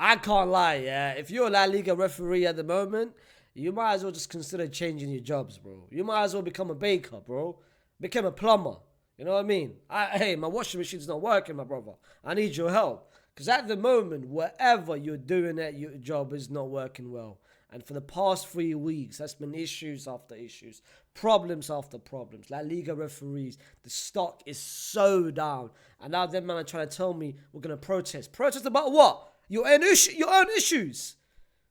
I can't lie, yeah. If you're a La Liga referee at the moment, you might as well just consider changing your jobs, bro. You might as well become a baker, bro. Become a plumber. You know what I mean? Hey, my washing machine's not working, my brother. I need your help. Because at the moment, whatever you're doing at your job is not working well. And for the past 3 weeks, that's been issues after issues, problems after problems. La Liga referees, the stock is so down. And now them man are trying to tell me we're going to protest. Protest about what? Your own issues.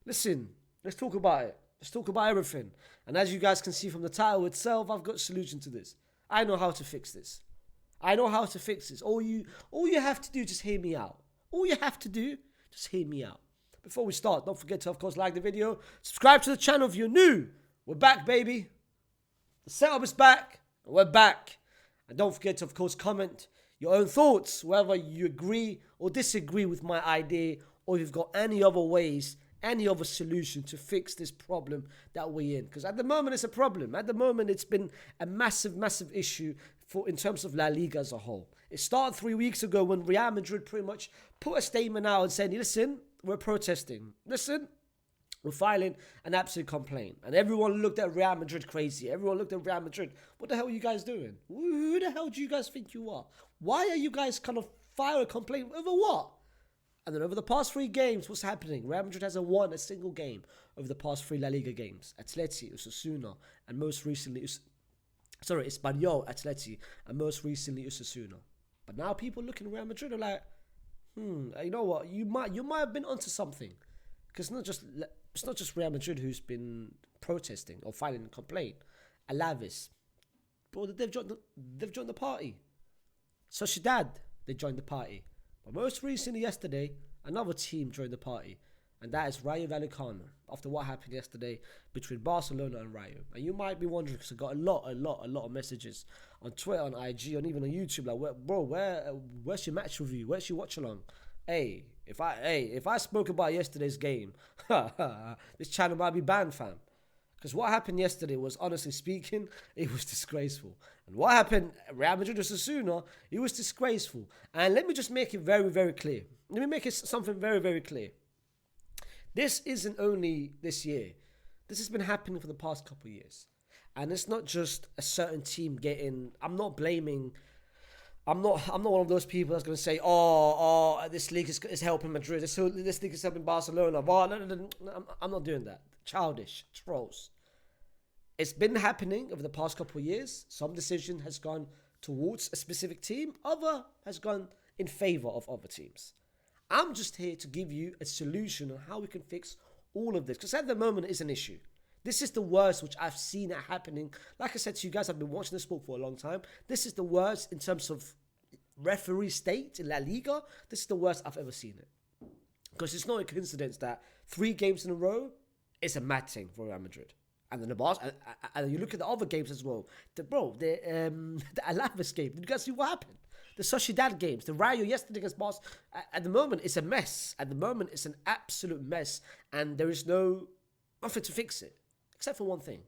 Listen, let's talk about it. Let's talk about everything. And as you guys can see from the title itself, I've got a solution to this. I know how to fix this. All you have to do, just hear me out. All you have to do, just hear me out. Before we start, don't forget to, of course, like the video. Subscribe to the channel if you're new. We're back, baby. The setup is back. And we're back. And don't forget to, of course, comment your own thoughts, whether you agree or disagree with my idea, or if you've got any other ways, any other solution to fix this problem that we're in. Because at the moment, it's a problem. At the moment, it's been a massive, massive issue in terms of La Liga as a whole. It started 3 weeks ago when Real Madrid pretty much put a statement out and said, listen, we're protesting. Listen, we're filing an absolute complaint. And everyone looked at Real Madrid crazy. Everyone looked at Real Madrid. What the hell are you guys doing? Who the hell do you guys think you are? Why are you guys kind of filing a complaint over what? And then over the past 3 games, what's happening? Real Madrid hasn't won a single game over the past 3 La Liga games. Atleti, Osasuna, and most recently, Espanyol, Atleti, and most recently Osasuna. But now people looking at Real Madrid are like, you know what? You might have been onto something, because it's not just Real Madrid who's been protesting or filing a complaint. Alaves, bro, they've joined the party. Sociedad, they joined the party. But most recently, yesterday, another team joined the party, and that is Rayo Vallecano. After what happened yesterday between Barcelona and Rayo, and you might be wondering, because I got a lot of messages on Twitter, on IG, and even on YouTube, like, where's your match review? Where's your watch along? Hey, if I spoke about yesterday's game, this channel might be banned, fam. Because what happened yesterday was, honestly speaking, it was disgraceful. And what happened at Real Madrid Osasuna, it was disgraceful. And let me just make it very, very clear. Let me make it something very, very clear. This isn't only this year. This has been happening for the past couple of years. And it's not just a certain team getting... I'm not blaming... I'm not one of those people that's going to say, this league is helping Madrid. This league is helping Barcelona. No, I'm not doing that. Childish. Trolls. It's been happening over the past couple of years. Some decision has gone towards a specific team. Other has gone in favor of other teams. I'm just here to give you a solution on how we can fix all of this. Because at the moment, it's an issue. This is the worst which I've seen it happening. Like I said to you guys, I've been watching this sport for a long time. This is the worst in terms of referee state in La Liga. This is the worst I've ever seen it. Because it's not a coincidence that 3 games in a row is a mad thing for Real Madrid. And then and you look at the other games as well. The Alaves game. Did you guys see what happened? The Sociedad games, the Rayo yesterday against Barca. At the moment, it's a mess. At the moment, it's an absolute mess. And there is nothing to fix it. Except for one thing.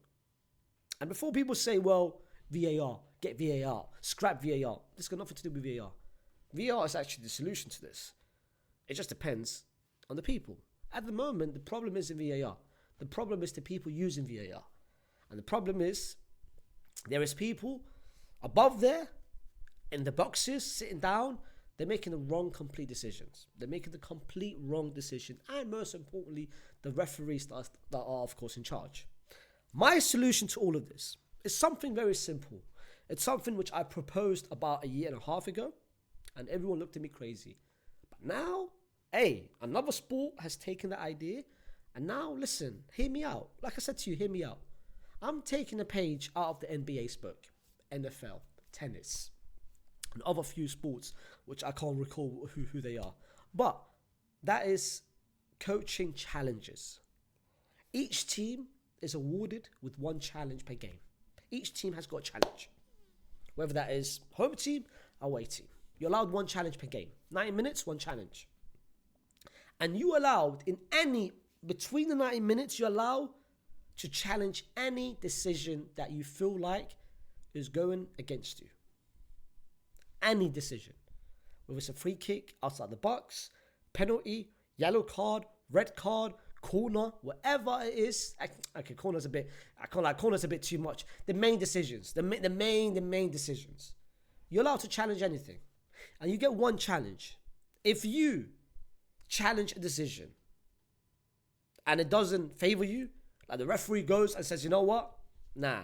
And before people say, well, VAR, get VAR, scrap VAR. This has got nothing to do with VAR. VAR is actually the solution to this. It just depends on the people. At the moment, the problem isn't VAR. The problem is the people using VAR. And the problem is, there is people above there, in the boxes, sitting down, they're making the wrong complete decisions. They're making the complete wrong decision. And most importantly, the referees that are of course, in charge. My solution to all of this is something very simple. It's something which I proposed about 1.5 years ago, and everyone looked at me crazy. But now, another sport has taken the idea, and now, listen, hear me out. Like I said to you, hear me out. I'm taking a page out of the NBA's book, NFL, tennis, and other few sports, which I can't recall who they are. But that is coaching challenges. Each team is awarded with 1 challenge per game. Each team has got a challenge. Whether that is home team, away team. You're allowed 1 challenge per game. 90 minutes, 1 challenge. And you allowed between the 90 minutes, you're allowed to challenge any decision that you feel like is going against you. Any decision. Whether it's a free kick outside the box, penalty, Yellow card, red card, corner, whatever it is. Okay, corner's a bit, I can't like corner's a bit too much. The main decisions, the main decisions. You're allowed to challenge anything. And you get one challenge. If you challenge a decision and it doesn't favor you, like the referee goes and says, you know what? Nah.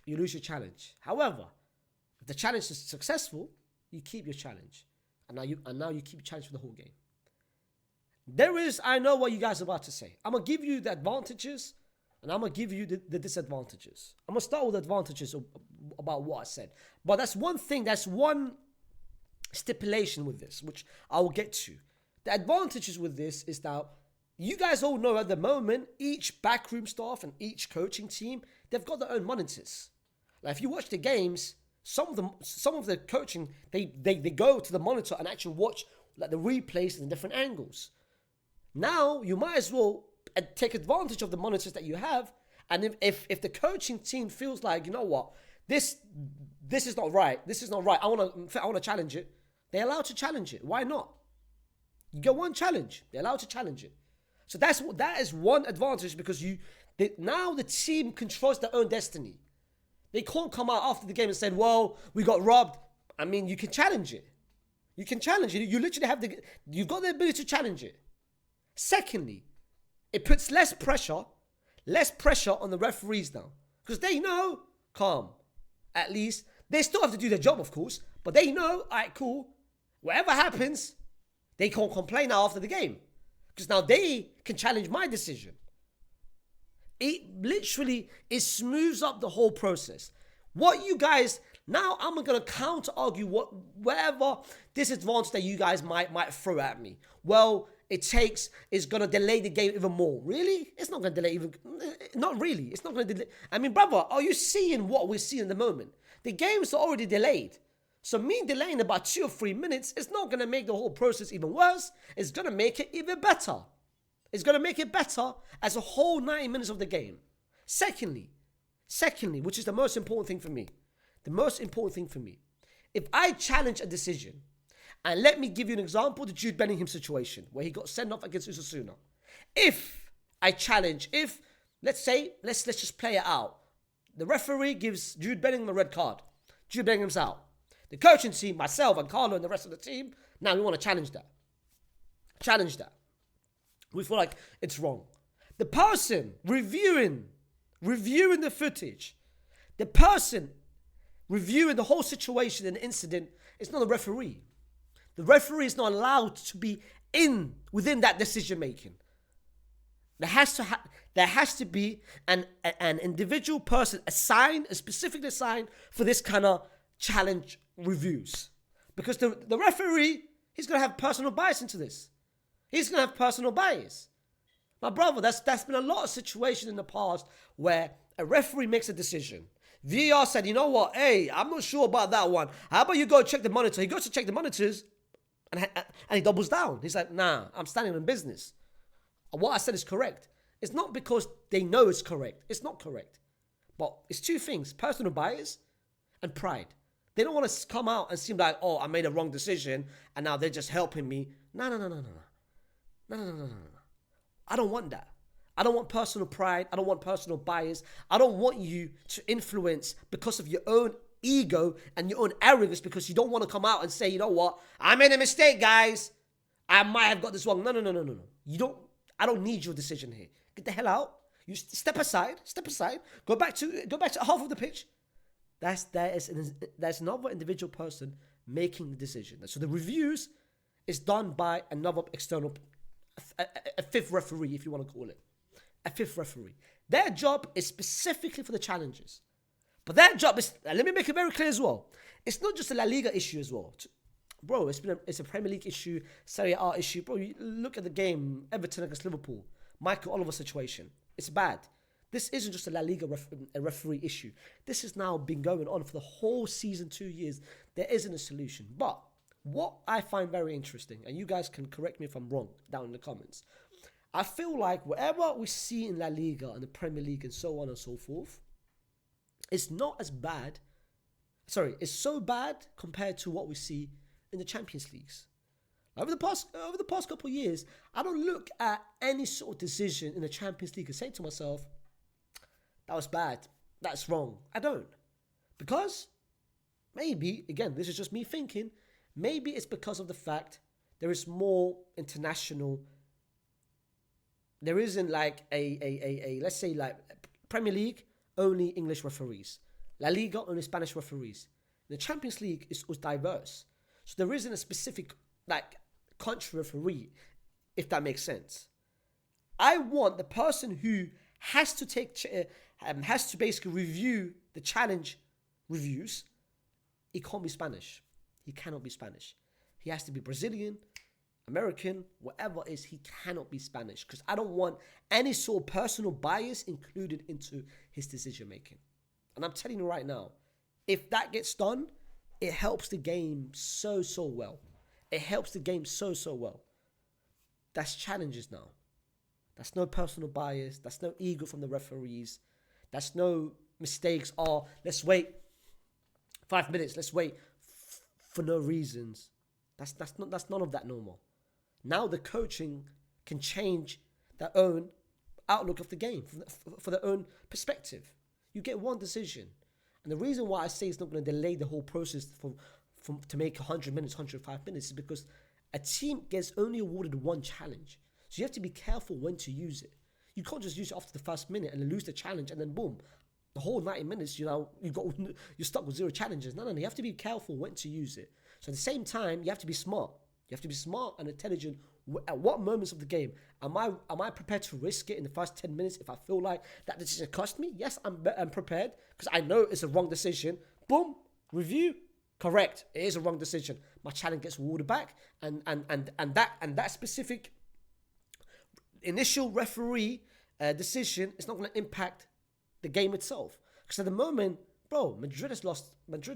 You lose your challenge. However, if the challenge is successful, you keep your challenge. And now you keep your challenge for the whole game. I know what you guys are about to say. I'm going to give you the advantages and I'm going to give you the disadvantages. I'm going to start with the advantages about what I said. But that's one thing, that's one stipulation with this, which I will get to. The advantages with this is that you guys all know at the moment, each backroom staff and each coaching team, they've got their own monitors. Like if you watch the games, some of the coaching, they go to the monitor and actually watch like the replays in different angles. Now you might as well take advantage of the monitors that you have, and if the coaching team feels like, you know what, this is not right, I want to challenge it, they're allowed to challenge it. Why not? You get one challenge, they're allowed to challenge it. So that is one advantage, because now the team controls their own destiny. They can't come out after the game and say, well, we got robbed. I mean, you can challenge it. You can challenge it. You literally you've got the ability to challenge it. Secondly, it puts less pressure on the referees now. Because they know, calm, at least. They still have to do their job, of course. But they know, all right, cool. Whatever happens, they can't complain now after the game. Because now they can challenge my decision. It smooths up the whole process. What you guys, now I'm going to counter argue whatever disadvantage that you guys might throw at me. Well, it's going to delay the game even more. Really? It's not going to delay not really. It's not going to delay. I mean, brother, are you seeing what we're seeing in the moment? The games are already delayed. So me delaying about 2 or 3 minutes is not going to make the whole process even worse. It's going to make it even better. It's going to make it better as a whole 90 minutes of the game. Secondly, which is the most important thing for me. If I challenge a decision, and let me give you an example, the Jude Bellingham situation, where he got sent off against Osasuna. Let's just play it out. The referee gives Jude Bellingham a red card. Jude Bellingham's out. The coaching team, myself and Carlo and the rest of the team, now we want to challenge that. We feel like it's wrong. The person reviewing the footage, the person reviewing the whole situation and incident is not the referee. The referee is not allowed to be within that decision making. There has to be an individual person specifically assigned for this kind of challenge reviews. Because the referee, he's going to have personal bias into this. He's going to have personal bias. My brother, that's been a lot of situations in the past where a referee makes a decision. VAR said, you know what, hey, I'm not sure about that one. How about you go check the monitor? He goes to check the monitors and he doubles down. He's like, nah, I'm standing in business. What I said is correct. It's not because they know it's correct. It's not correct. But it's two things, personal bias and pride. They don't want to come out and seem like, oh, I made a wrong decision and now they're just helping me. No. I don't want that. I don't want personal pride. I don't want personal bias. I don't want you to influence because of your own ego and your own arrogance, because you don't want to come out and say, you know what, I made a mistake, guys. I might have got this wrong. No. I don't need your decision here. Get the hell out. You step aside. Go back to half of the pitch. That's another individual person making the decision. So the reviews is done by another external, a fifth referee, if you want to call it. A fifth referee. Their job is specifically for the challenges. But that job is, let me make it very clear as well, it's not just a La Liga issue as well. Bro, it's a Premier League issue, Serie A issue. Bro, you look at the game, Everton against Liverpool, Michael Oliver situation. It's bad. This isn't just a La Liga referee issue. This has now been going on for the whole season, 2 years. There isn't a solution. But what I find very interesting, and you guys can correct me if I'm wrong down in the comments, I feel like whatever we see in La Liga and the Premier League and so on and so forth, it's not as bad. Sorry, it's so bad compared to what we see in the Champions Leagues. Over the past couple of years, I don't look at any sort of decision in the Champions League and say to myself, that was bad, that's wrong. I don't. Because maybe, again, this is just me thinking, maybe it's because of the fact there is more international. There isn't like let's say like Premier League, only English referees. La Liga, only Spanish referees. The Champions League was diverse. So there isn't a specific like country referee, if that makes sense. I want the person who has to has to basically review the challenge reviews. He can't be Spanish. He cannot be Spanish. He has to be Brazilian, American, whatever it is. He cannot be Spanish because I don't want any sort of personal bias included into his decision making. And I'm telling you right now, if that gets done, it helps the game so well. It helps the game so well. That's challenges now. That's no personal bias. That's no ego from the referees. That's no mistakes. Oh, let's wait 5 minutes. Let's wait for no reasons. That's none of that no more. Now the coaching can change their own outlook of the game for their own perspective. You get one decision. And the reason why I say it's not going to delay the whole process to make 100 minutes, 105 minutes is because a team gets only awarded one challenge. So you have to be careful when to use it. You can't just use it after the first minute and then lose the challenge and then boom, the whole 90 minutes, you're stuck with 0 challenges. No, you have to be careful when to use it. So at the same time, you have to be smart. You have to be smart and intelligent at what moments of the game. Am I prepared to risk it in the first 10 minutes if I feel like that decision cost me? Yes, I'm prepared because I know it's a wrong decision. Boom, review, correct. It is a wrong decision. My challenge gets awarded back, and that specific initial referee decision is not going to impact the game itself. Because at the moment, bro, Madrid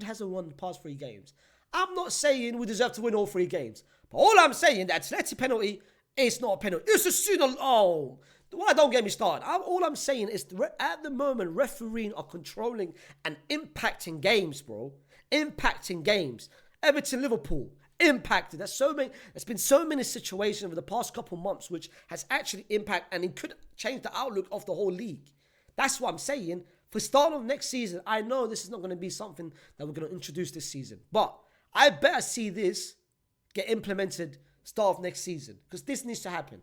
hasn't won the past 3 games. I'm not saying we deserve to win all 3 games. But all I'm saying, that Atleti penalty is not a penalty. It's a single. Oh, well, don't get me started. All I'm saying is, at the moment, refereeing are controlling and impacting games, bro. Impacting games. Everton, Liverpool, impacted. There's been so many situations over the past couple months which has actually impacted, and it could change the outlook of the whole league. That's what I'm saying. For start of next season, I know this is not going to be something that we're going to introduce this season, but I better see this get implemented start of next season because this needs to happen.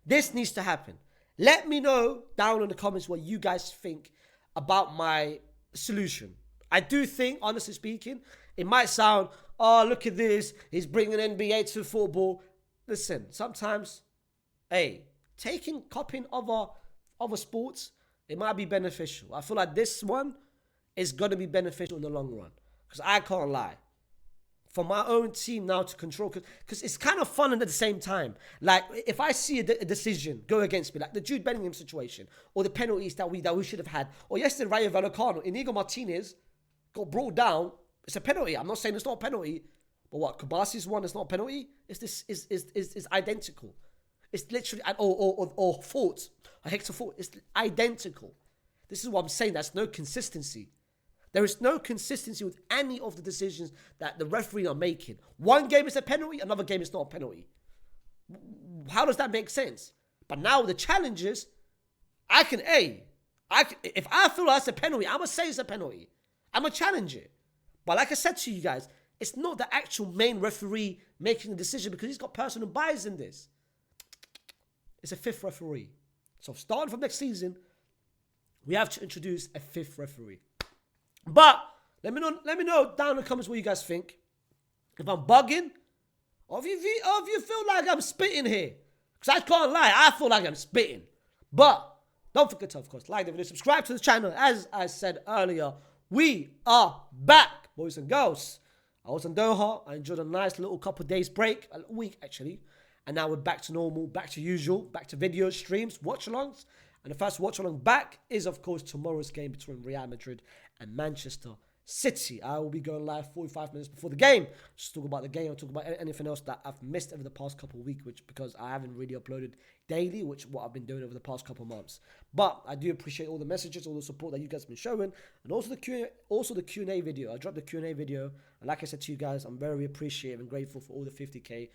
This needs to happen. Let me know down in the comments what you guys think about my solution. I do think, honestly speaking, it might sound, oh, look at this, he's bringing NBA to football. Listen, sometimes, copying other sports, it might be beneficial. I feel like this one is going to be beneficial in the long run. Because I can't lie. For my own team now to control, because it's kind of fun and at the same time. Like, if I see a decision go against me, like the Jude Bellingham situation, or the penalties that we should have had, or yesterday, Rayo Vallecano, Inigo Martinez got brought down. It's a penalty. I'm not saying it's not a penalty, but what, Kubasi's one is not a penalty? Is identical. It's literally, or fault, a Hector fault. It's identical. This is what I'm saying. There's no consistency. There is no consistency with any of the decisions that the referee are making. One game is a penalty, another game is not a penalty. How does that make sense? But now the challenges, if I feel like it's a penalty, I'm going to say it's a penalty. I'm going to challenge it. But like I said to you guys, it's not the actual main referee making the decision because he's got personal bias in this. It's a 5th referee. So starting from next season, we have to introduce a 5th referee. But let me know down in the comments what you guys think. If I'm bugging, or if you feel like I'm spitting here. Because I can't lie, I feel like I'm spitting. But don't forget to, of course, like the video, subscribe to the channel. As I said earlier, we are back, boys and girls. I was in Doha. I enjoyed a nice little couple of days break, a week actually. And now we're back to normal, back to usual, back to videos, streams, watch-alongs. And the first watch-along back is, of course, tomorrow's game between Real Madrid and Manchester City. I will be going live 45 minutes before the game. Just talk about the game or talk about anything else that I've missed over the past couple of weeks, because I haven't really uploaded daily, which what I've been doing over the past couple of months. But I do appreciate all the messages, all the support that you guys have been showing, and also the Q&A video. I dropped the Q&A video, and like I said to you guys, I'm very appreciative and grateful for all the 50k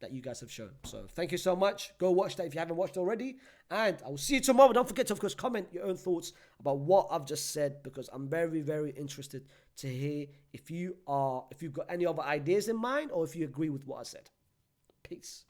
that you guys have shown. So thank you so much. Go watch that if you haven't watched already. And I will see you tomorrow. Don't forget to, of course, comment your own thoughts about what I've just said, because I'm very, very interested to hear if you've got any other ideas in mind or if you agree with what I said. Peace.